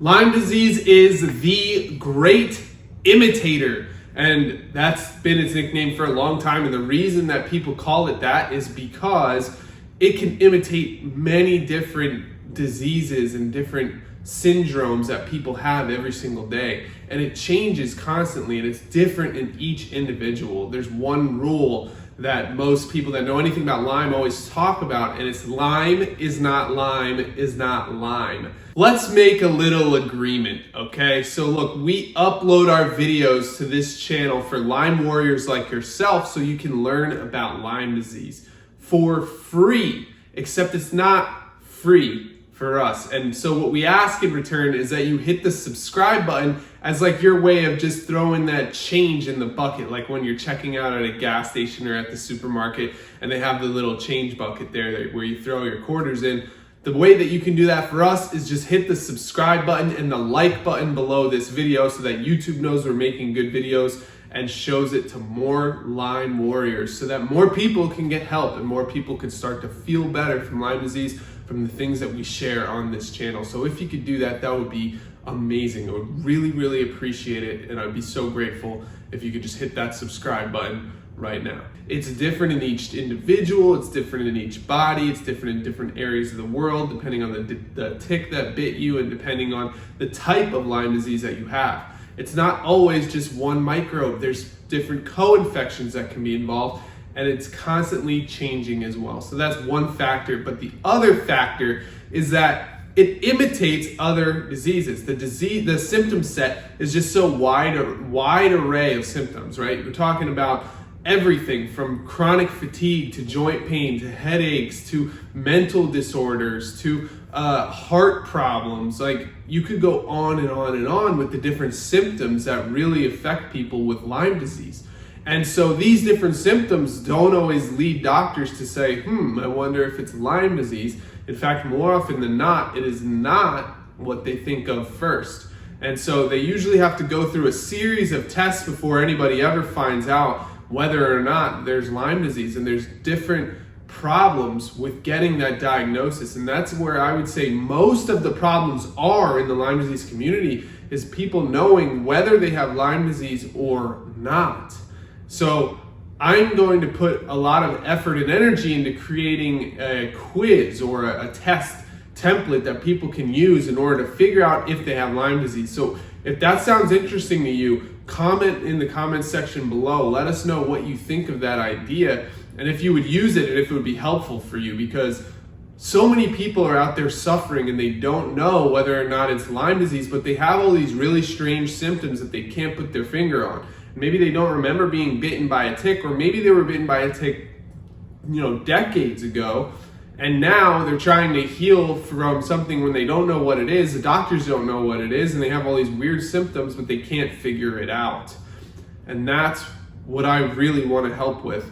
Lyme disease is the great imitator, and that's been its nickname for a long time. And the reason that people call it that is because it can imitate many different diseases and different syndromes that people have every single day. And it changes constantly, and it's different in each individual. There's one rule that most people that know anything about Lyme always talk about, and it's Lyme is not Lyme is not Lyme. Let's make a little agreement, okay? So look, we upload our videos to this channel for Lyme warriors like yourself so you can learn about Lyme disease for free, except it's not free for us. And so what we ask in return is that you hit the subscribe button as like your way of just throwing that change in the bucket, like when you're checking out at a gas station or at the supermarket and they have the little change bucket there where you throw your quarters in. The way that you can do that for us is just hit the subscribe button and the like button below this video so that YouTube knows we're making good videos and shows it to more Lyme warriors so that more people can get help and more people can start to feel better from Lyme disease from the things that we share on this channel. So if you could do that, that would be amazing. I would really, really appreciate it, and I'd be so grateful if you could just hit that subscribe button right now. It's different in each individual, it's different in each body, it's different in different areas of the world, depending on the tick that bit you and depending on the type of Lyme disease that you have. It's not always just one microbe. There's different co-infections that can be involved, and it's constantly changing as well. So that's one factor, but the other factor is that it imitates other diseases. The symptom set is just so wide array of symptoms, right? We're talking about everything from chronic fatigue to joint pain to headaches to mental disorders to heart problems. Like, you could go on and on and on with the different symptoms that really affect people with Lyme disease. And so these different symptoms don't always lead doctors to say, I wonder if it's Lyme disease. In fact, more often than not, it is not what they think of first. And so they usually have to go through a series of tests before anybody ever finds out whether or not there's Lyme disease. And there's different problems with getting that diagnosis. And that's where I would say most of the problems are in the Lyme disease community, is people knowing whether they have Lyme disease or not. So I'm going to put a lot of effort and energy into creating a quiz or a test template that people can use in order to figure out if they have Lyme disease. So if that sounds interesting to you, comment in the comments section below. Let us know what you think of that idea and if you would use it and if it would be helpful for you, because so many people are out there suffering and they don't know whether or not it's Lyme disease, but they have all these really strange symptoms that they can't put their finger on. Maybe they don't remember being bitten by a tick, or maybe they were bitten by a tick, decades ago, and now they're trying to heal from something when they don't know what it is. The doctors don't know what it is, and they have all these weird symptoms, but they can't figure it out. And that's what I really want to help with,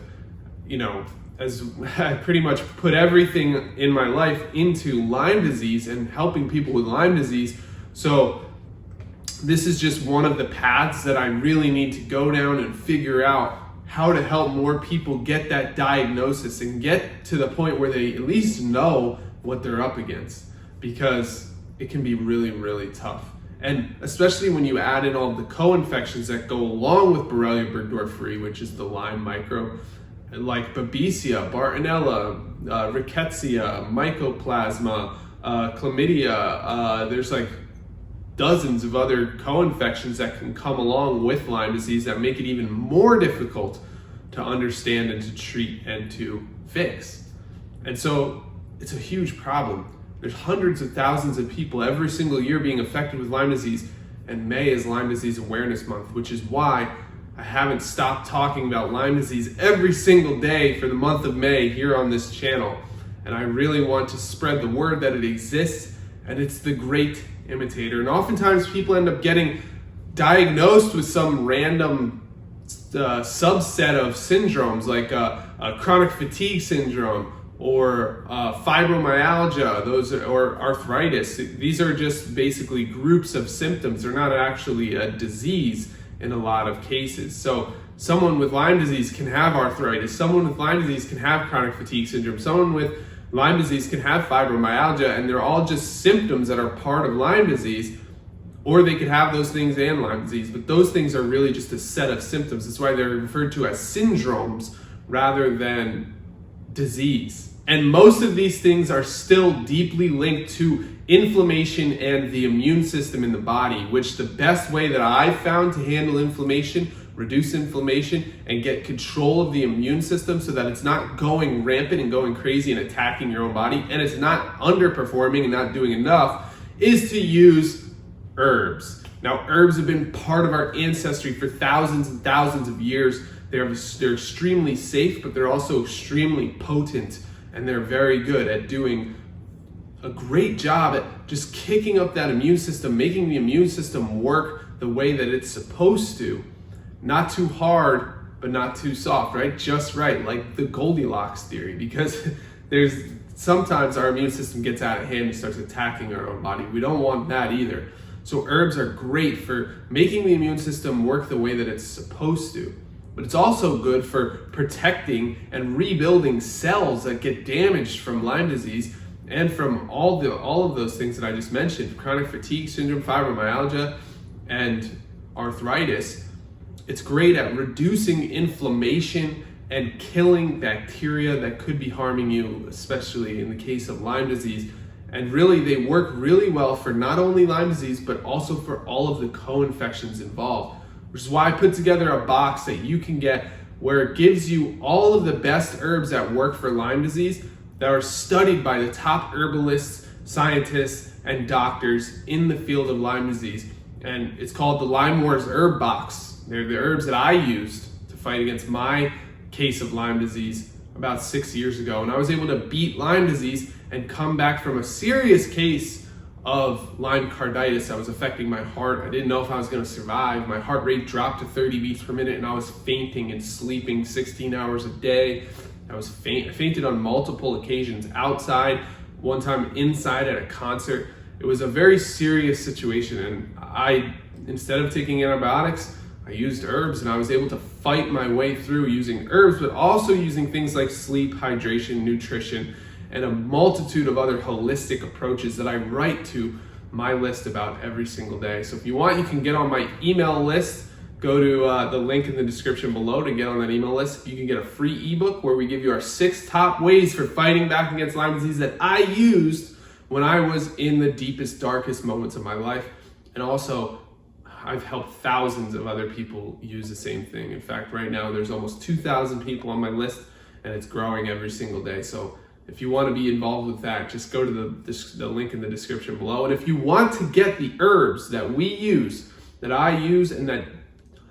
as I pretty much put everything in my life into Lyme disease and helping people with Lyme disease. So this is just one of the paths that I really need to go down and figure out how to help more people get that diagnosis and get to the point where they at least know what they're up against, because it can be really, really tough. And especially when you add in all the co-infections that go along with Borrelia burgdorferi, which is the Lyme microbe, like Babesia, Bartonella, Rickettsia, Mycoplasma, Chlamydia. There's like dozens of other co-infections that can come along with Lyme disease that make it even more difficult to understand and to treat and to fix. And so it's a huge problem. There's hundreds of thousands of people every single year being affected with Lyme disease, and May is Lyme Disease Awareness Month, which is why I haven't stopped talking about Lyme disease every single day for the month of May here on this channel. And I really want to spread the word that it exists, and it's the great imitator. And oftentimes people end up getting diagnosed with some random subset of syndromes, like chronic fatigue syndrome or fibromyalgia, or arthritis. These are just basically groups of symptoms. They're not actually a disease in a lot of cases. So someone with Lyme disease can have arthritis. Someone with Lyme disease can have chronic fatigue syndrome. Someone with Lyme disease can have fibromyalgia, and they're all just symptoms that are part of Lyme disease, or they could have those things and Lyme disease, but those things are really just a set of symptoms. That's why they're referred to as syndromes rather than disease. And most of these things are still deeply linked to inflammation and the immune system in the body, which the best way that I've found to handle inflammation, reduce inflammation, and get control of the immune system so that it's not going rampant and going crazy and attacking your own body, and it's not underperforming and not doing enough, is to use herbs. Now, herbs have been part of our ancestry for thousands and thousands of years. They're extremely safe, but they're also extremely potent, and they're very good at doing a great job at just kicking up that immune system, making the immune system work the way that it's supposed to. Not too hard, but not too soft, right? Just right, like the Goldilocks theory, because sometimes our immune system gets out of hand and starts attacking our own body. We don't want that either. So herbs are great for making the immune system work the way that it's supposed to. But it's also good for protecting and rebuilding cells that get damaged from Lyme disease and from all of those things that I just mentioned, chronic fatigue syndrome, fibromyalgia, and arthritis. It's great at reducing inflammation and killing bacteria that could be harming you, especially in the case of Lyme disease. And really, they work really well for not only Lyme disease, but also for all of the co-infections involved, which is why I put together a box that you can get where it gives you all of the best herbs that work for Lyme disease that are studied by the top herbalists, scientists, and doctors in the field of Lyme disease. And it's called the LymeWars Herb Box. They're the herbs that I used to fight against my case of Lyme disease about 6 years ago. And I was able to beat Lyme disease and come back from a serious case of Lyme carditis that was affecting my heart. I didn't know if I was going to survive. My heart rate dropped to 30 beats per minute, and I was fainting and sleeping 16 hours a day. I fainted on multiple occasions outside, one time inside at a concert. It was a very serious situation, and instead of taking antibiotics, I used herbs, and I was able to fight my way through using herbs, but also using things like sleep, hydration, nutrition, and a multitude of other holistic approaches that I write to my list about every single day. So if you want, you can get on my email list. Go to the link in the description below to get on that email list. You can get a free ebook where we give you our 6 top ways for fighting back against Lyme disease that I used when I was in the deepest, darkest moments of my life. And also, I've helped thousands of other people use the same thing. In fact, right now there's almost 2,000 people on my list, and it's growing every single day. So if you want to be involved with that, just go to the link in the description below. And if you want to get the herbs that we use, that I use, and that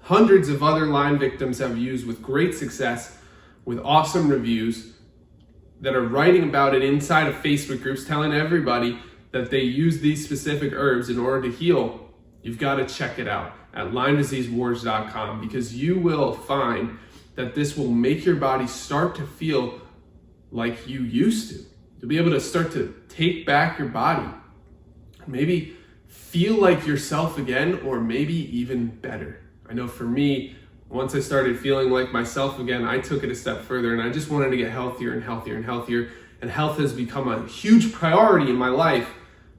hundreds of other Lyme victims have used with great success, with awesome reviews, that are writing about it inside of Facebook groups, telling everybody that they use these specific herbs in order to heal, you've got to check it out at LymeDiseaseWars.com, because you will find that this will make your body start to feel like you used to. You'll be able to start to take back your body, maybe feel like yourself again, or maybe even better. I know for me, once I started feeling like myself again, I took it a step further, and I just wanted to get healthier and healthier and healthier. And health has become a huge priority in my life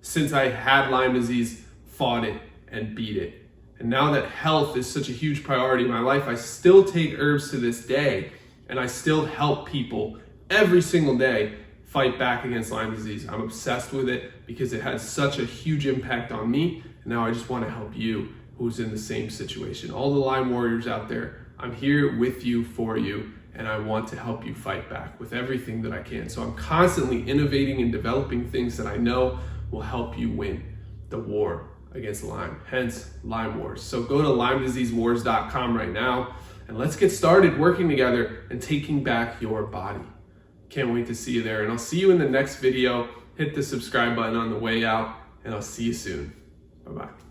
since I had Lyme disease, fought it, and beat it. And now that health is such a huge priority in my life, I still take herbs to this day, and I still help people every single day fight back against Lyme disease. I'm obsessed with it because it has such a huge impact on me, and now I just want to help you who's in the same situation. All the Lyme warriors out there, I'm here with you, for you, and I want to help you fight back with everything that I can. So I'm constantly innovating and developing things that I know will help you win the war against Lyme, hence LymeWars. So go to LymeDiseaseWars.com right now, and let's get started working together and taking back your body. Can't wait to see you there, and I'll see you in the next video. Hit the subscribe button on the way out, and I'll see you soon. Bye-bye.